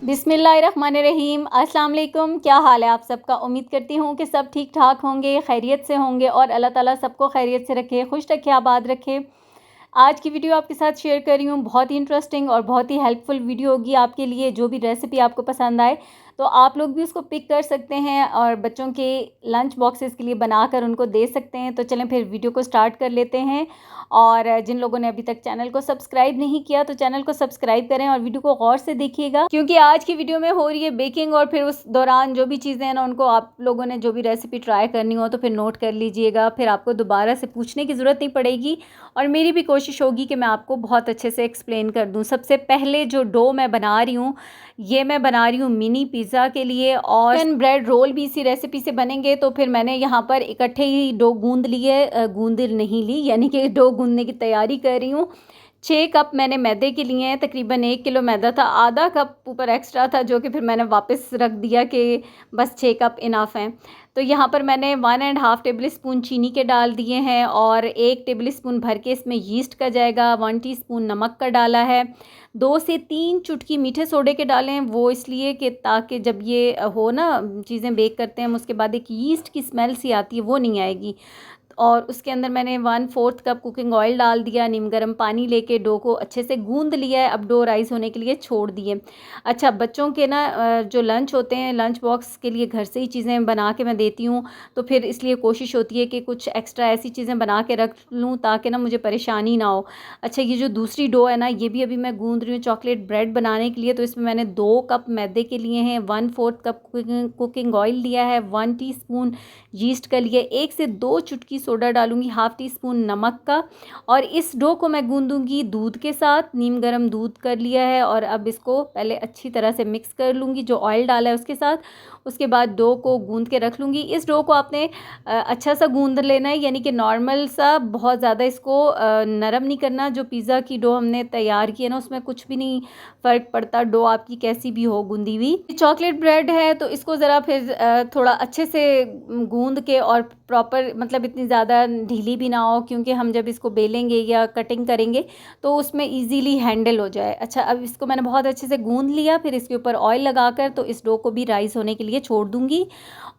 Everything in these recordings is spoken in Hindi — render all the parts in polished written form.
बिस्मिल्लाहिर्रहमानिर्रहीम। अस्सलाम वालेकुम। क्या हाल है आप सबका? उम्मीद करती हूँ कि सब ठीक ठाक होंगे, खैरियत से होंगे और अल्लाह ताला सबको खैरियत से रखे, खुश रखे, आबाद रखे। आज की वीडियो आपके साथ शेयर कर रही हूँ, बहुत ही इंटरेस्टिंग और बहुत ही हेल्पफुल वीडियो होगी आपके लिए। जो भी रेसिपी आपको पसंद आए तो आप लोग भी उसको पिक कर सकते हैं और बच्चों के लंच बॉक्सेस के लिए बनाकर उनको दे सकते हैं। तो चलें फिर वीडियो को स्टार्ट कर लेते हैं। और जिन लोगों ने अभी तक चैनल को सब्सक्राइब नहीं किया तो चैनल को सब्सक्राइब करें और वीडियो को गौर से देखिएगा, क्योंकि आज की वीडियो में हो रही है बेकिंग। और फिर उस दौरान जो भी चीज़ें हैं ना, उनको आप लोगों ने जो भी रेसिपी ट्राई करनी हो तो फिर नोट कर लीजिएगा, फिर आपको दोबारा से पूछने की ज़रूरत नहीं पड़ेगी। और मेरी भी कोशिश होगी कि मैं आपको बहुत अच्छे से एक्सप्लेन कर दूं। सबसे पहले जो डो मैं बना रही हूँ, ये मैं बना रही हूँ मिनी पिज़्ज़ा के लिए, और ब्रेड रोल भी इसी रेसिपी से बनेंगे। तो फिर मैंने यहाँ पर इकट्ठे ही डो गूंद लिए, गूंद नहीं ली, यानी कि डो गूंदने की तैयारी कर रही हूँ। 6 कप मैंने मैदे के लिए हैं, तकरीबन 1 किलो मैदा था, आधा कप ऊपर एक्स्ट्रा था जो कि फिर मैंने वापस रख दिया कि बस 6 कप इनफ हैं। तो यहाँ पर मैंने 1.5 टेबल स्पून चीनी के डाल दिए हैं और 1 टेबल स्पून भर के इसमें यीस्ट का जाएगा, 1 टीस्पून नमक का डाला है, 2 से 3 चुटकी मीठे सोडे के डालें। वो इसलिए कि ताकि जब ये हो ना, चीज़ें बेक करते हैं हम, उसके बाद एक यीस्ट की स्मेल सी आती है, वो नहीं आएगी। और उसके अंदर मैंने 1/4 कप कुकिंग ऑयल डाल दिया, नीम गर्म पानी लेके डो को अच्छे से गूंद लिया है। अब डो राइस होने के लिए छोड़ दिए। अच्छा, बच्चों के ना जो लंच होते हैं, लंच बॉक्स के लिए घर से ही चीज़ें बना के मैं देती हूँ, तो फिर इसलिए कोशिश होती है कि कुछ एक्स्ट्रा ऐसी चीज़ें बना के रख लूँ ताकि ना मुझे परेशानी ना हो। अच्छा, ये जो दूसरी डो है ना, ये भी अभी मैं गूंद रही हूँ चॉकलेट ब्रेड बनाने के लिए। तो इसमें मैंने 2 कप मैदे के लिए हैं, 1/4 कप कुकिंग ऑयल लिया है, 1 टीस्पून यीस्ट का लिया, 1 से 2 चुटकी सोडा डालूंगी, हाफ टी स्पून नमक का। और इस डो को मैं गूंदूंगी दूध के साथ, नीम गर्म दूध कर लिया है। और अब इसको पहले अच्छी तरह से मिक्स कर लूँगी जो ऑयल डाला है उसके साथ। उसके बाद डो को गूंद के रख लूँगी। इस डो को आपने अच्छा सा गूंद लेना है, यानी कि नॉर्मल सा, बहुत ज़्यादा इसको नरम नहीं करना। जो पिज़्ज़ा की डो हमने तैयार की है ना, उसमें कुछ भी नहीं फ़र्क पड़ता डो आपकी कैसी भी हो गूंदी हुई। चॉकलेट ब्रेड है तो इसको ज़रा फिर थोड़ा अच्छे से गूंद के, और प्रॉपर मतलब इतनी ज़्यादा ढीली भी ना हो, क्योंकि हम जब इसको बेलेंगे या कटिंग करेंगे तो उसमें इजीली हैंडल हो जाए। अच्छा, अब इसको मैंने बहुत अच्छे से गूंद लिया, फिर इसके ऊपर ऑयल लगाकर तो इस डो को भी राइस होने के लिए छोड़ दूंगी।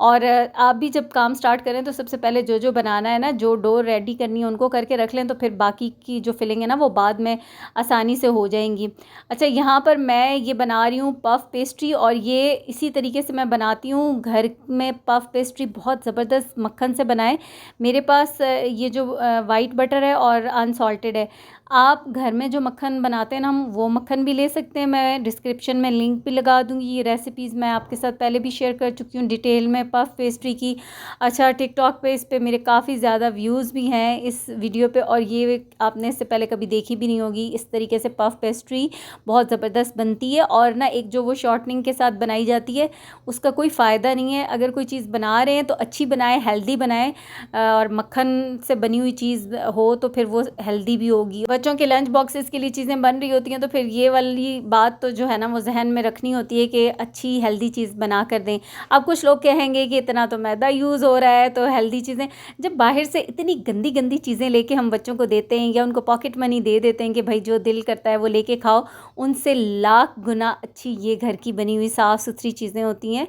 और आप भी जब काम स्टार्ट करें तो सबसे पहले जो जो बनाना है ना, जो डो रेडी करनी है उनको करके रख लें, तो फिर बाकी की जो फिलिंग है ना वो बाद में आसानी से हो जाएंगी। अच्छा, यहाँ पर मैं ये बना रही हूँ पफ पेस्ट्री, और ये इसी तरीके से मैं बनाती हूँ घर में। पफ पेस्ट्री बहुत ज़बरदस्त मक्खन से बनाएं। मेरे पास ये जो वाइट बटर है और अनसॉल्टेड है। आप घर में जो मक्खन बनाते हैं ना, हम वो मक्खन भी ले सकते हैं। मैं डिस्क्रिप्शन में लिंक भी लगा दूँगी। ये रेसिपीज़ मैं आपके साथ पहले भी शेयर कर चुकी हूँ डिटेल में पफ पेस्ट्री की। अच्छा, टिकटॉक पे इस पे मेरे काफ़ी ज़्यादा व्यूज़ भी हैं इस वीडियो पे, और ये आपने इससे पहले कभी देखी भी नहीं होगी। इस तरीके से पफ पेस्ट्री बहुत ज़बरदस्त बनती है। और ना, एक जो वो शॉर्टनिंग के साथ बनाई जाती है उसका कोई फ़ायदा नहीं है। अगर कोई चीज़ बना रहे हैं तो अच्छी बनाएं, हेल्दी बनाएं, और मक्खन से बनी हुई चीज़ हो तो फिर वो हेल्दी भी होगी। बच्चों के लंच बॉक्सेस के लिए चीज़ें बन रही होती हैं तो फिर ये वाली बात तो जो है ना वो जहन में रखनी होती है कि अच्छी हेल्दी चीज़ बना कर दें। अब कुछ लोग कहेंगे कि इतना तो मैदा यूज़ हो रहा है, तो हेल्दी चीज़ें, जब बाहर से इतनी गंदी गंदी चीज़ें लेके हम बच्चों को देते हैं या उनको पॉकेट मनी दे देते हैं कि भाई जो दिल करता है वो लेके खाओ, उनसे लाख गुना अच्छी ये घर की बनी हुई साफ़ सुथरी चीज़ें होती हैं,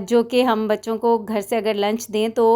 जो कि हम बच्चों को घर से अगर लंच दें तो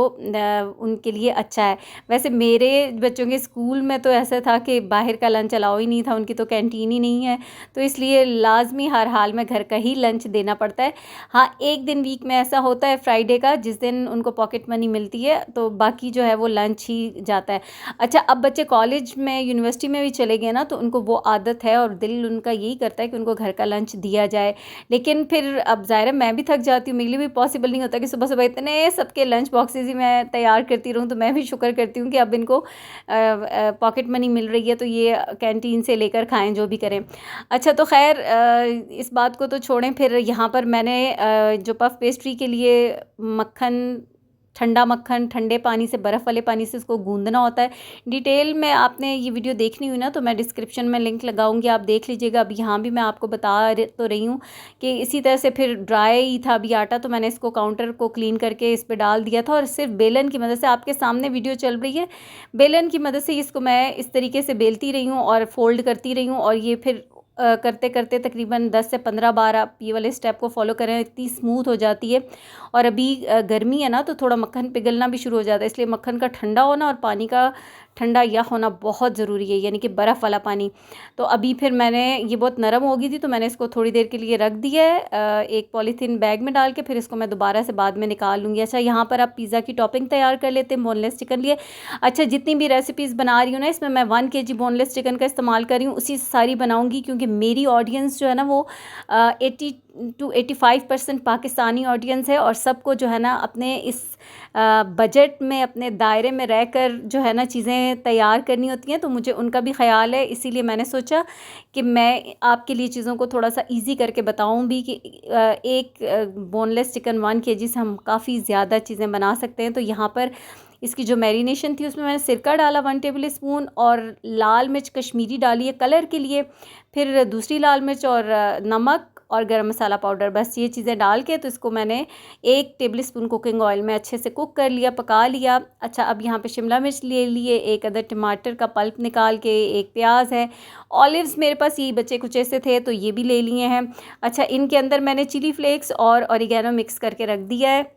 उनके लिए अच्छा है। वैसे मेरे बच्चों के स्कूल में तो ऐसा था कि बाहर का लंच अलाउ ही नहीं था, उनकी तो कैंटीन ही नहीं है, तो इसलिए लाजमी हर हाल में घर का ही लंच देना पड़ता है। हाँ, एक दिन वीक में ऐसा होता है फ्राइडे का, जिस दिन उनको पॉकेट मनी मिलती है, तो बाकी जो है वो लंच ही जाता है। अच्छा, अब बच्चे कॉलेज में, यूनिवर्सिटी में भी चले गए ना, तो उनको वो आदत है और दिल उनका यही करता है कि उनको घर का लंच दिया जाए। लेकिन फिर अब ज़ाहिर है मैं भी थक जाती हूँ, मेरे लिए भी पॉसिबल नहीं होता कि सुबह सुबह इतने सबके लंच बॉक्सेस ही मैं तैयार करती रहूँ। तो मैं भी शुक्र करती हूँ कि अब इनको पॉकेट मनी मिल रही है, तो ये कैंटीन से लेकर खाएं, जो भी करें। अच्छा, तो खैर इस बात को तो छोड़ें। फिर यहाँ पर मैंने जो पफ पेस्ट्री के लिए मक्खन, ठंडा मक्खन ठंडे पानी से, बर्फ़ वाले पानी से उसको गूंदना होता है। डिटेल में आपने ये वीडियो देखनी हुई ना, तो मैं डिस्क्रिप्शन में लिंक लगाऊंगी, आप देख लीजिएगा। अब यहाँ भी मैं आपको बता तो रही हूँ कि इसी तरह से फिर ड्राई ही था अभी आटा, तो मैंने इसको काउंटर को क्लीन करके इस पर डाल दिया था, और सिर्फ बेलन की मदद से, आपके सामने वीडियो चल रही है, बेलन की मदद से इसको मैं इस तरीके से बेलती रही हूँ और फोल्ड करती रही हूँ, और ये फिर करते करते तकरीबन 10 से 15 बार आप ये वाले स्टेप को फॉलो करें, इतनी स्मूथ हो जाती है। और अभी गर्मी है ना, तो थोड़ा मक्खन पिघलना भी शुरू हो जाता है, इसलिए मक्खन का ठंडा होना और पानी का ठंडा या होना बहुत ज़रूरी है, यानी कि बर्फ़ वाला पानी। तो अभी फिर मैंने, ये बहुत नरम हो गई थी तो मैंने इसको थोड़ी देर के लिए रख दिया है एक पॉलीथीन बैग में डाल के, फिर इसको मैं दोबारा से बाद में निकाल लूँगी। अच्छा, यहाँ पर आप पिज़्ज़ा की टॉपिंग तैयार कर लेते हैं बोनलेस चिकन लिए। अच्छा, जितनी भी रेसिपीज़ बना रही हूँ ना, इसमें मैं 1 kg बोनलेस चिकन का इस्तेमाल कर रही हूँ, उसी से सारी बनाऊँगी, क्योंकि मेरी ऑडियंस जो है ना वो 80 to 85% पाकिस्तानी ऑडियंस है, और सबको जो है ना अपने इस बजट में, अपने दायरे में रहकर जो है ना चीज़ें तैयार करनी होती हैं, तो मुझे उनका भी ख्याल है। इसीलिए मैंने सोचा कि मैं आपके लिए चीज़ों को थोड़ा सा इजी करके बताऊं भी कि एक बोनलेस चिकन 1 kg से हम काफ़ी ज़्यादा चीज़ें बना सकते हैं। तो यहाँ पर इसकी जो मैरिनेशन थी उसमें मैंने सिरका डाला 1 टेबल स्पून, और लाल मिर्च कश्मीरी डाली है कलर के लिए, फिर दूसरी लाल मिर्च और नमक और गरम मसाला पाउडर, बस ये चीज़ें डाल के तो इसको मैंने 1 टेबल स्पून कुकिंग ऑयल में अच्छे से कुक कर लिया, पका लिया। अच्छा, अब यहाँ पे शिमला मिर्च ले लिए, एक अदर टमाटर का पल्प निकाल के, एक प्याज है, ऑलिव्स मेरे पास यही बचे कुछ ऐसे थे तो ये भी ले लिए हैं। अच्छा, इनके अंदर मैंने चिली फ्लेक्स और ऑरिगेनो मिक्स करके रख दिया है।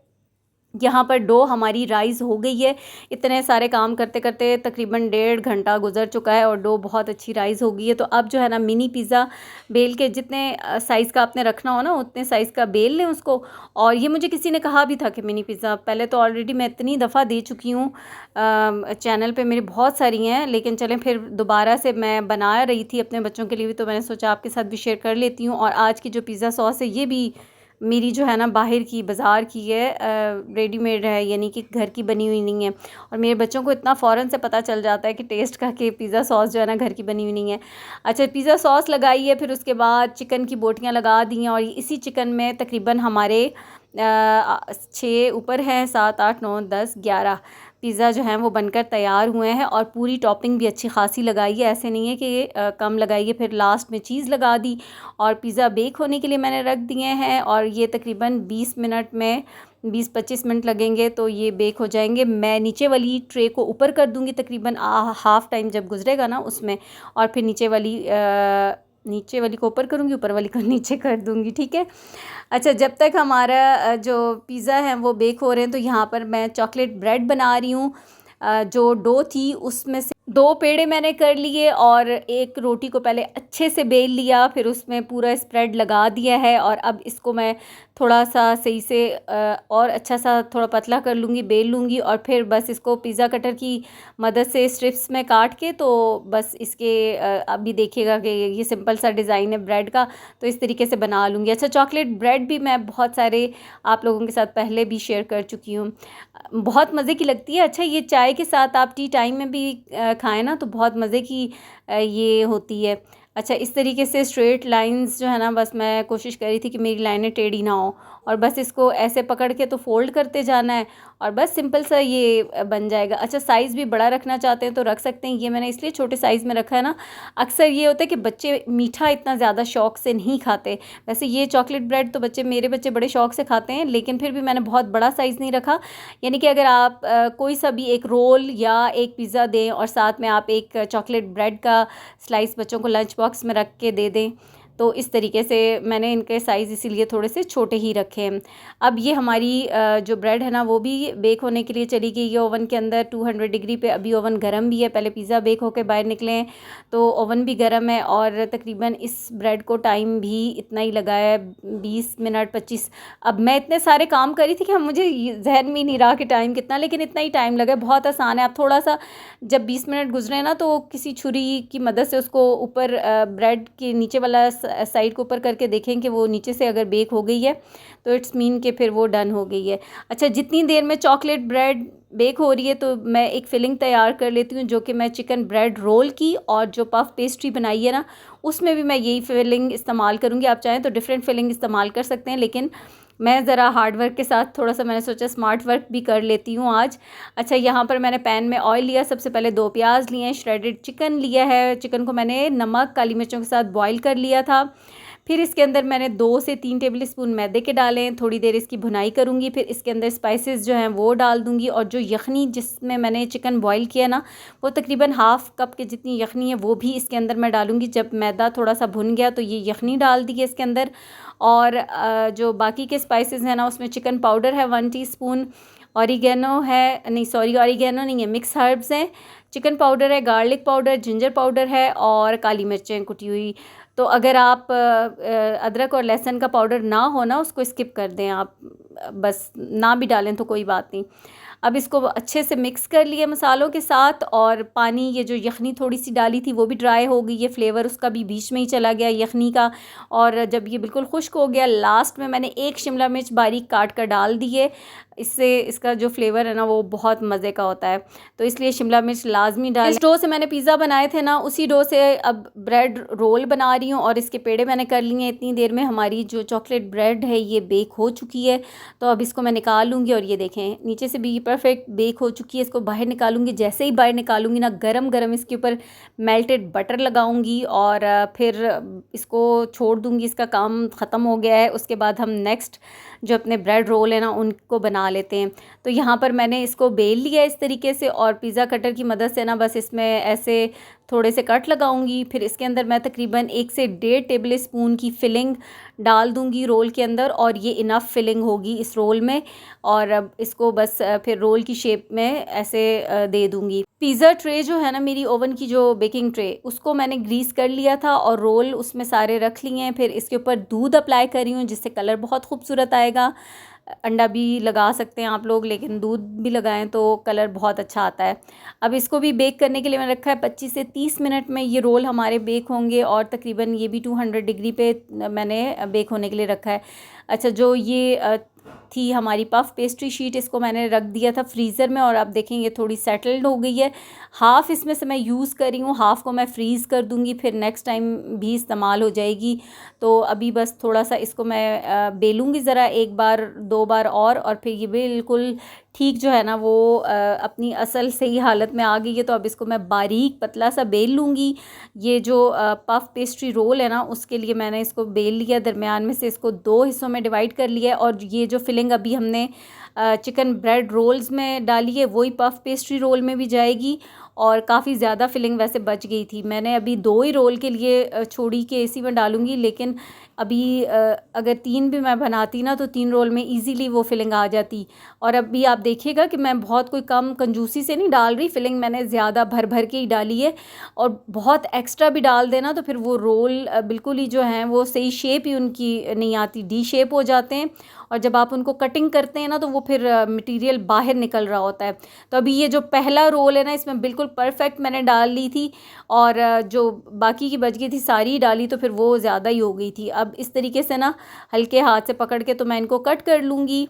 यहाँ पर डो हमारी राइज़ हो गई है। इतने सारे काम करते करते तकरीबन 1.5 घंटा गुजर चुका है और डो बहुत अच्छी राइज़ हो गई है। तो अब जो है ना मिनी पिज़्ज़ा बेल के, जितने साइज़ का आपने रखना हो ना उतने साइज़ का बेल लें उसको। और ये मुझे किसी ने कहा भी था कि मिनी पिज़्ज़ा, पहले तो ऑलरेडी मैं इतनी दफ़ा दे चुकी हूँ, चैनल पे मेरी बहुत सारी हैं, लेकिन चलें फिर दोबारा से मैं बना रही थी अपने बच्चों के लिए भी, तो मैंने सोचा आपके साथ भी शेयर कर लेती हूँ। और आज की जो पिज़्ज़ा सॉस है ये भी मेरी जो है ना बाहर की, बाज़ार की है, रेडीमेड है, यानी कि घर की बनी हुई नहीं है। और मेरे बच्चों को इतना फ़ौरन से पता चल जाता है कि टेस्ट का, कि पिज़्ज़ा सॉस जो है ना घर की बनी हुई नहीं है। अच्छा, पिज़्ज़ा सॉस लगाई है, फिर उसके बाद चिकन की बोटियाँ लगा दी हैं, और इसी चिकन में तकरीबन हमारे 6 ऊपर हैं, 7 8 9 10 11 पिज़्ज़ा जो हैं वो बनकर तैयार हुए हैं। और पूरी टॉपिंग भी अच्छी खासी लगाई है, ऐसे नहीं है कि कम लगाई है। फिर लास्ट में चीज़ लगा दी, और पिज़्ज़ा बेक होने के लिए मैंने रख दिए हैं, और ये तकरीबन 20 मिनट में, 20-25 मिनट लगेंगे तो ये बेक हो जाएंगे। मैं नीचे वाली ट्रे को ऊपर कर दूँगी तकरीबन हाफ़ टाइम जब गुजरेगा ना उसमें, और फिर नीचे वाली को ऊपर करूँगी, ऊपर वाली को नीचे कर दूँगी, ठीक है। अच्छा, जब तक हमारा जो पिज़्ज़ा है वो बेक हो रहे हैं, तो यहाँ पर मैं चॉकलेट ब्रेड बना रही हूँ। जो डो थी उसमें से 2 पेड़े मैंने कर लिए, और एक रोटी को पहले अच्छे से बेल लिया, फिर उसमें पूरा स्प्रेड लगा दिया है। और अब इसको मैं थोड़ा सा सही से और अच्छा सा थोड़ा पतला कर लूँगी, बेल लूँगी, और फिर बस इसको पिज़्ज़ा कटर की मदद से स्ट्रिप्स में काट के, तो बस इसके अभी देखिएगा कि ये सिंपल सा डिज़ाइन है ब्रेड का, तो इस तरीके से बना लूँगी। अच्छा, चॉकलेट ब्रेड भी मैं बहुत सारे आप लोगों के साथ पहले भी शेयर कर चुकी हूँ, बहुत मज़े की लगती है। अच्छा, ये चाय के साथ आप टी टाइम में भी खाएँ ना तो बहुत मज़े की ये होती है। अच्छा, इस तरीके से स्ट्रेट लाइंस जो है ना, बस मैं कोशिश कर रही थी कि मेरी लाइनें टेढ़ी ना हो, और बस इसको ऐसे पकड़ के तो फोल्ड करते जाना है, और बस सिंपल सा ये बन जाएगा। अच्छा, साइज़ भी बड़ा रखना चाहते हैं तो रख सकते हैं, ये मैंने इसलिए छोटे साइज़ में रखा है ना, अक्सर ये होता है कि बच्चे मीठा इतना ज़्यादा शौक़ से नहीं खाते। वैसे ये चॉकलेट ब्रेड तो मेरे बच्चे बड़े शौक़ से खाते हैं, लेकिन फिर भी मैंने बहुत बड़ा साइज़ नहीं रखा। यानी कि अगर आप कोई सा भी एक रोल या एक पिज़्ज़ा दें, और साथ में आप एक चॉकलेट ब्रेड का स्लाइस बच्चों को लंच बॉक्स में रख के दे दें, तो इस तरीके से मैंने इनके साइज़ इसीलिए थोड़े से छोटे ही रखे हैं। अब ये हमारी जो ब्रेड है ना वो भी बेक होने के लिए चली गई है ओवन के अंदर 200 डिग्री पे। अभी ओवन गर्म भी है, पहले पिज़्ज़ा बेक होकर बाहर निकले हैं तो ओवन भी गर्म है, और तकरीबन इस ब्रेड को टाइम भी इतना ही लगा है, 20 मिनट 25। अब मैं इतने सारे काम करी थी कि मुझे जहन में ही नहीं रहा कि टाइम कितना, लेकिन इतना ही टाइम लगा। बहुत आसान है, आप थोड़ा सा जब 20 मिनट गुजरे ना तो किसी छुरी की मदद से उसको ऊपर ब्रेड के नीचे वाला साइड को ऊपर करके देखें कि वो नीचे से अगर बेक हो गई है तो इट्स मीन कि फिर वो डन हो गई है। अच्छा, जितनी देर में चॉकलेट ब्रेड बेक हो रही है तो मैं एक फिलिंग तैयार कर लेती हूँ, जो कि मैं चिकन ब्रेड रोल की और जो पफ पेस्ट्री बनाई है ना उसमें भी मैं यही फिलिंग इस्तेमाल करूँगी। आप चाहें तो डिफरेंट फिलिंग इस्तेमाल कर सकते हैं, लेकिन मैं ज़रा हार्ड वर्क के साथ थोड़ा सा मैंने सोचा स्मार्ट वर्क भी कर लेती हूँ आज। अच्छा, यहाँ पर मैंने पैन में ऑयल लिया, सबसे पहले 2 प्याज लिए हैं, श्रेडेड चिकन लिया है, चिकन को मैंने नमक काली मिर्चों के साथ बॉईल कर लिया था। फिर इसके अंदर मैंने 2 से 3 टेबल स्पून मैदे के डाले हैं। थोड़ी देर इसकी भुनाई करूँगी, फिर इसके अंदर स्पाइसेस जो हैं वो डाल दूँगी। और जो यखनी जिसमें मैंने चिकन बॉईल किया ना, वो तकरीबन हाफ़ कप के जितनी यखनी है वो भी इसके अंदर मैं डालूँगी। जब मैदा थोड़ा सा भुन गया तो ये यखनी डाल दी है इसके अंदर। और जो बाकी के स्पाइसेस हैं ना, उसमें चिकन पाउडर है 1 टीस्पून, ऑरिगेनो है, नहीं सॉरी ऑरिगेनो नहीं है, मिक्स हर्ब्स हैं, चिकन पाउडर है, गार्लिक पाउडर, जिंजर पाउडर है और काली मिर्चें कुटी हुई। तो अगर आप अदरक और लहसुन का पाउडर ना हो ना, उसको स्किप कर दें आप, बस ना भी डालें तो कोई बात नहीं। अब इसको अच्छे से मिक्स कर लिए मसालों के साथ। और पानी, ये जो यखनी थोड़ी सी डाली थी वो भी ड्राई हो गई, ये फ्लेवर उसका भी बीच में ही चला गया यखनी का। और जब ये बिल्कुल खुश्क हो गया, लास्ट में मैंने 1 शिमला मिर्च बारीक काट कर डाल दी है। इससे इसका जो फ्लेवर है ना वो बहुत मज़े का होता है, तो इसलिए शिमला मिर्च लाजमी डालें। इस डो से मैंने पिज़्ज़ा बनाए थे ना, उसी डो से अब ब्रेड रोल बना रही हूँ और इसके पेड़े मैंने कर लिए हैं। इतनी देर में हमारी जो चॉकलेट ब्रेड है ये बेक हो चुकी है। तो अब इसको मैं निकाल लूँगी और ये देखें नीचे से भी परफेक्ट बेक हो चुकी है। इसको बाहर निकालूंगी, जैसे ही बाहर निकालूंगी ना, गरम गरम इसके ऊपर मेल्टेड बटर लगाऊंगी और फिर इसको छोड़ दूंगी। इसका काम ख़त्म हो गया है। उसके बाद हम नेक्स्ट जो अपने ब्रेड रोल है ना उनको बना लेते हैं। तो यहाँ पर मैंने इसको बेल लिया इस तरीके से और पिज़्ज़ा कटर की मदद से ना बस इसमें ऐसे थोड़े से कट लगाऊंगी। फिर इसके अंदर मैं तकरीबन 1 से 1.5 टेबल स्पून की फिलिंग डाल दूंगी रोल के अंदर, और ये इनफ फिलिंग होगी इस रोल में। और अब इसको बस फिर रोल की शेप में ऐसे दे दूंगी। पिज़्ज़ा ट्रे जो है ना, मेरी ओवन की जो बेकिंग ट्रे, उसको मैंने ग्रीस कर लिया था और रोल उसमें सारे रख लिए हैं। फिर इसके ऊपर दूध अप्लाई करी हूँ जिससे कलर बहुत खूबसूरत आएगा। अंडा भी लगा सकते हैं आप लोग, लेकिन दूध भी लगाएं तो कलर बहुत अच्छा आता है। अब इसको भी बेक करने के लिए मैंने रखा है 25 से 30 मिनट में ये रोल हमारे बेक होंगे। और तकरीबन ये भी 200 डिग्री पे मैंने बेक होने के लिए रखा है। अच्छा, जो ये थी हमारी पफ पेस्ट्री शीट, इसको मैंने रख दिया था फ्रीज़र में और आप देखें ये थोड़ी सेटल्ड हो गई है। हाफ़ इसमें से मैं यूज़ कर रही हूँ, हाफ़ को मैं फ्रीज़ कर दूँगी, फिर नेक्स्ट टाइम भी इस्तेमाल हो जाएगी। तो अभी बस थोड़ा सा इसको मैं बेलूँगी ज़रा, 1 बार 2 बार और फिर ये बिल्कुल ठीक जो है ना वो अपनी असल सही हालत में आ गई है। तो अब इसको मैं बारीक पतला सा बेल लूँगी। ये जो पफ पेस्ट्री रोल है ना, उसके लिए मैंने इसको बेल लिया, दरमियान में से इसको 2 हिस्सों में डिवाइड कर लिया है। और ये जो फिलिंग अभी हमने चिकन ब्रेड रोल्स में डाली है वही पफ पेस्ट्री रोल में भी जाएगी। और काफ़ी ज़्यादा फिलिंग वैसे बच गई थी, मैंने अभी 2 ही रोल के लिए छोड़ी कि इसी में डालूँगी। लेकिन अभी अगर 3 भी मैं बनाती ना तो 3 रोल में इजीली वो फिलिंग आ जाती। और अभी आप देखिएगा कि मैं बहुत कोई कम कंजूसी से नहीं डाल रही, फिलिंग मैंने ज़्यादा भर भर के ही डाली है। और बहुत एक्स्ट्रा भी डाल देना तो फिर वो रोल बिल्कुल ही जो हैं वो सही शेप ही उनकी नहीं आती, डी शेप हो जाते हैं। और जब आप उनको कटिंग करते हैं ना तो वो फिर मटेरियल बाहर निकल रहा होता है। तो अभी ये जो पहला रोल है ना, इसमें बिल्कुल परफेक्ट मैंने डाल ली थी। और जो बाकी की बच गई थी सारी डाली तो फिर वो ज़्यादा ही हो गई थी। अब इस तरीके से ना हल्के हाथ से पकड़ के तो मैं इनको कट कर लूँगी।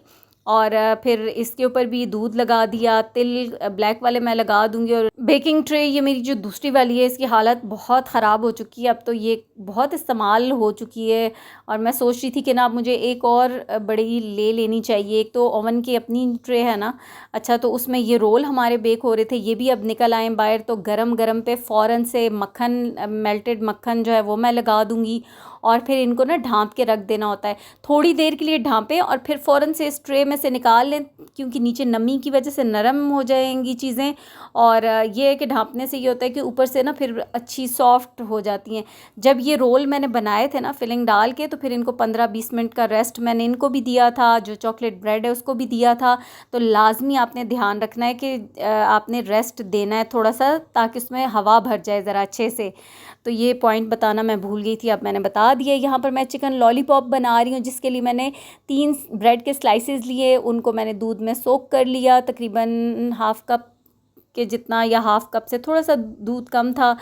और फिर इसके ऊपर भी दूध लगा दिया, तिल ब्लैक वाले मैं लगा दूंगी। और बेकिंग ट्रे ये मेरी जो दूसरी वाली है, इसकी हालत बहुत ख़राब हो चुकी है, अब तो ये बहुत इस्तेमाल हो चुकी है। और मैं सोच रही थी कि ना अब मुझे एक और बड़ी ले लेनी चाहिए। एक तो ओवन की अपनी ट्रे है ना, अच्छा तो उसमें ये रोल हमारे बेक हो रहे थे, ये भी अब निकल आए बाहर। तो गरम गरम पे फ़ौरन से मक्खन, मेल्टेड मक्खन जो है वो मैं लगा दूँगी। और फिर इनको ना ढाँप के रख देना होता है, थोड़ी देर के लिए ढाँपें और फिर फ़ौरन से इस ट्रे में से निकाल लें, क्योंकि नीचे नमी की वजह से नरम हो जाएंगी चीज़ें। और ये है कि ढाँपने से ये होता है कि ऊपर से ना फिर अच्छी सॉफ्ट हो जाती हैं। जब ये रोल मैंने बनाए थे ना फिलिंग डाल के, तो फिर इनको 15-20 मिनट का रेस्ट मैंने इनको भी दिया था, जो चॉकलेट ब्रेड है उसको भी दिया था। तो लाजमी आपने ध्यान रखना है कि आपने रेस्ट देना है थोड़ा सा, ताकि उसमें हवा भर जाए ज़रा अच्छे से। तो ये पॉइंट बताना मैं भूल गई थी, अब मैंने बता दिया। यहाँ पर मैं चिकन लॉलीपॉप बना रही हूँ, जिसके लिए मैंने 3 ब्रेड के स्लाइसेस लिए, उनको मैंने दूध में सोक कर लिया, तकरीबन हाफ़ कप के जितना या हाफ़ कप से थोड़ा सा दूध कम था।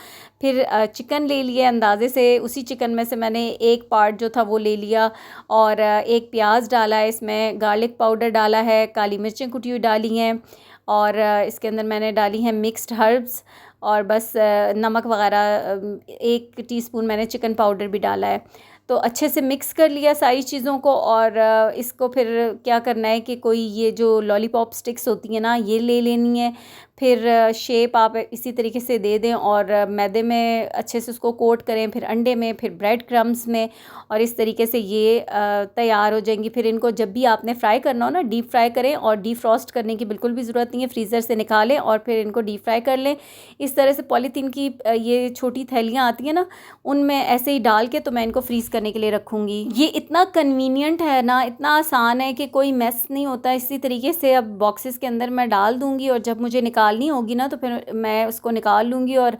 फिर चिकन ले लिए अंदाज़े से, उसी चिकन में से मैंने एक पार्ट जो था वो ले लिया। और एक प्याज डाला है, इसमें गार्लिक पाउडर डाला है, काली मिर्चें कुटी हुई डाली हैं। और इसके अंदर मैंने डाली हैं मिक्स्ड हर्ब्स। और बस नमक वगैरह 1 टीस्पून मैंने चिकन पाउडर भी डाला है। तो अच्छे से मिक्स कर लिया सारी चीज़ों को। और इसको फिर क्या करना है कि कोई ये जो लॉलीपॉप स्टिक्स होती हैं ना, ये ले लेनी है। फिर शेप आप इसी तरीके से दे दें और मैदे में अच्छे से उसको कोट करें, फिर अंडे में, फिर ब्रेड क्रम्स में, और इस तरीके से ये तैयार हो जाएंगी। फिर इनको जब भी आपने फ्राई करना हो ना, डीप फ्राई करें, और डीप फ्रॉस्ट करने की बिल्कुल भी ज़रूरत नहीं है, फ्रीज़र से निकालें और फिर इनको डीप फ्राई कर लें। इस तरह से पॉलीथीन की ये छोटी थैलियाँ आती हैं ना, उनमें ऐसे ही डाल के तो मैं इनको फ्रीज़ करने के लिए रखूँगी। ये इतना कन्वीनियंट है ना, इतना आसान है कि कोई मेस नहीं होता। इसी तरीके से अब बॉक्सेस के अंदर मैं डाल दूँगी, और जब मुझे निकालनी होगी ना तो फिर मैं उसको निकाल लूँगी। और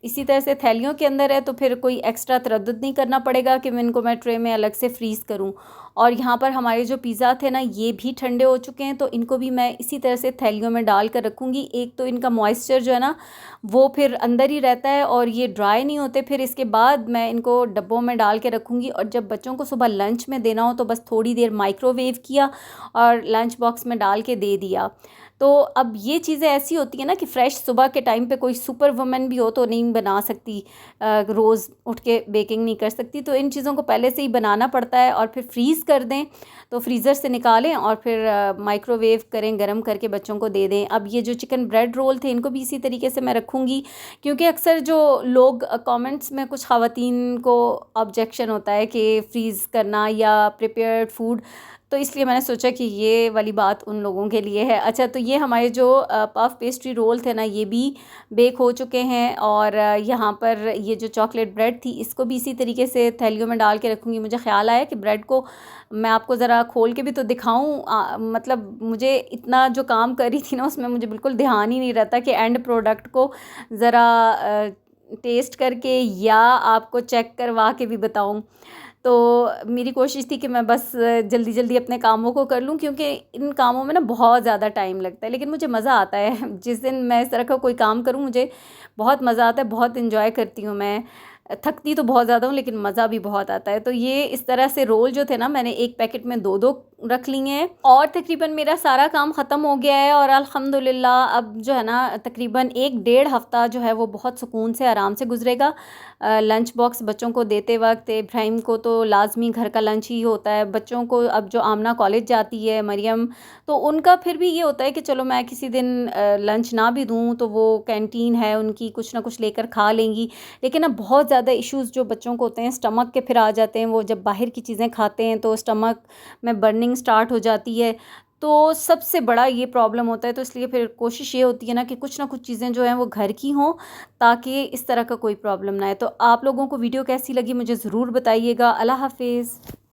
इसी तरह से थैलियों के अंदर है तो फिर कोई एक्स्ट्रा तरद्दुद नहीं करना पड़ेगा कि मैं ट्रे में अलग से फ्रीज़ करूँ। और यहाँ पर हमारे जो पिज़्ज़ा थे ना, ये भी ठंडे हो चुके हैं, तो इनको भी मैं इसी तरह से थैलियों में डाल कर रखूँगी। एक तो इनका मॉइस्चर जो है ना, वो फिर अंदर ही रहता है और ये ड्राई नहीं होते। फिर इसके बाद मैं इनको डब्बों में डाल के रखूँगी, और जब बच्चों को सुबह लंच में देना हो तो बस थोड़ी देर माइक्रोवेव किया और लंच बॉक्स में डाल के दे दिया। तो अब ये चीज़ें ऐसी होती हैं ना कि फ़्रेश सुबह के टाइम पे कोई सुपर वुमन भी हो तो नहीं बना सकती, रोज़ उठ के बेकिंग नहीं कर सकती, तो इन चीज़ों को पहले से ही बनाना पड़ता है। और फिर फ्रीज़ कर दें, तो फ्रीज़र से निकालें और फिर माइक्रोवेव करें, गरम करके बच्चों को दे दें। अब ये जो चिकन ब्रेड रोल थे, इनको भी इसी तरीके से मैं रखूँगी, क्योंकि अक्सर जो लोग कमेंट्स में कुछ ख़वातीन को ऑब्जेक्शन होता है कि फ्रीज़ करना या प्रिपेयर्ड फूड, तो इसलिए मैंने सोचा कि ये वाली बात उन लोगों के लिए है। अच्छा, तो ये हमारे जो पफ पेस्ट्री रोल थे ना, ये भी बेक हो चुके हैं। और यहाँ पर ये जो चॉकलेट ब्रेड थी, इसको भी इसी तरीके से थैलियों में डाल के रखूँगी। मुझे ख़्याल आया कि ब्रेड को मैं आपको ज़रा खोल के भी तो दिखाऊँ, मतलब मुझे इतना जो काम कर रही थी ना, उसमें मुझे बिल्कुल ध्यान ही नहीं रहता कि एंड प्रोडक्ट को ज़रा टेस्ट करके या आपको चेक करवा के भी बताऊँ। तो मेरी कोशिश थी कि मैं बस जल्दी जल्दी अपने कामों को कर लूँ, क्योंकि इन कामों में ना बहुत ज़्यादा टाइम लगता है, लेकिन मुझे मज़ा आता है। जिस दिन मैं इस तरह का कोई काम करूँ, मुझे बहुत मज़ा आता है, बहुत इन्जॉय करती हूँ मैं। थकती तो बहुत ज़्यादा हूँ, लेकिन मज़ा भी बहुत आता है। तो ये इस तरह से रोल जो थे ना, मैंने एक पैकेट में 2-2 रख लिए हैं, और तकरीबन मेरा सारा काम ख़त्म हो गया है। और अल्हम्दुलिल्लाह अब जो है ना, तकरीबन 1 डेढ़ हफ़्ता जो है वो बहुत सुकून से आराम से गुजरेगा। लंच बॉक्स बच्चों को देते वक्त, इब्राहिम को तो लाजमी घर का लंच ही होता है। बच्चों को अब जो आमना कॉलेज जाती है, मरियम, तो उनका फिर भी ये होता है कि चलो मैं किसी दिन लंच ना भी दूँ तो वो कैंटीन है उनकी, कुछ ना कुछ लेकर खा लेंगी। लेकिन अब बहुत ज़्यादा इश्यूज़ जो बच्चों को होते हैं स्टमक के, फिर आ जाते हैं। वो जब बाहर की चीज़ें खाते हैं तो स्टमक में बर्निंग स्टार्ट हो जाती है, तो सबसे बड़ा ये प्रॉब्लम होता है। तो इसलिए फिर कोशिश ये होती है ना कि कुछ ना कुछ चीज़ें जो हैं वो घर की हों, ताकि इस तरह का कोई प्रॉब्लम ना आए। तो आप लोगों को वीडियो कैसी लगी मुझे ज़रूर बताइएगा। अल्लाह हाफ़िज़।